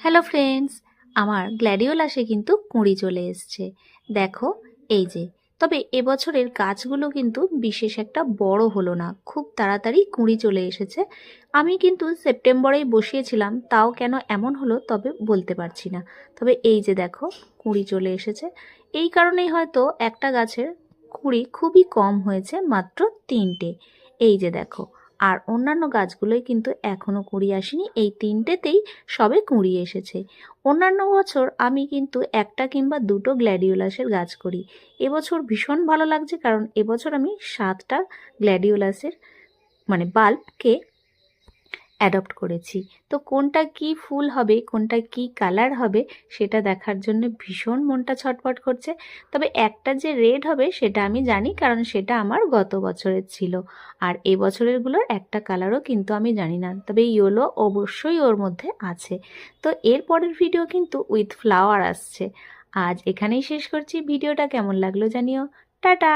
Hello friends, আমার গ্ল্যাডিওলাসে কিন্তু কুঁড়ি চলে এসছে। দেখো, এই যে। তবে এবছরের গাছগুলো কিন্তু বিশেষ একটা বড় হলো না, খুব তাড়াতাড়ি কুঁড়ি চলে এসেছে। আমি কিন্তু সেপ্টেম্বরেই বসিয়েছিলাম, তাও কেন এমন হলো তবে বলতে পারছি না। তবে এই যে দেখো, কুঁড়ি চলে এসেছে। এই কারণেই হয়তো একটা গাছের কুঁড়ি খুবই কম হয়েছে, মাত্র 3টে। এই যে দেখো, আর অন্যান্য গাছগুলোই কিন্তু এখনো কুঁড়ি আসেনি, এই 3টেতেই সবে কুঁড়ি এসেছে। অন্যান্য বছর আমি কিন্তু একটা কিংবা দুটো গ্ল্যাডিওলাসের গাছ করি। এবছর ভীষণ ভালো লাগছে, কারণ এবছর আমি 7টা গ্ল্যাডিওলাসের বাল্বকে অ্যাডপ্ট করেছি। তো কোনটা কি ফুল হবে, কোনটা কি কালার হবে, সেটা দেখার জন্য ভীষণ মনটা ছটফট করছে। তবে একটা যে রেড হবে সেটা আমি জানি, কারণ সেটা আমার গত বছরের ছিল। আর এবছরেরগুলোর একটা কালারও কিন্তু আমি জানি না, তবে ইয়েলো অবশ্যই ওর মধ্যে আছে। তো এর পরের ভিডিও কিন্তু উইথ ফ্লাওয়ার আসছে। আজ এখানেই শেষ করছি। ভিডিওটা কেমন লাগলো জানিও। টাটা।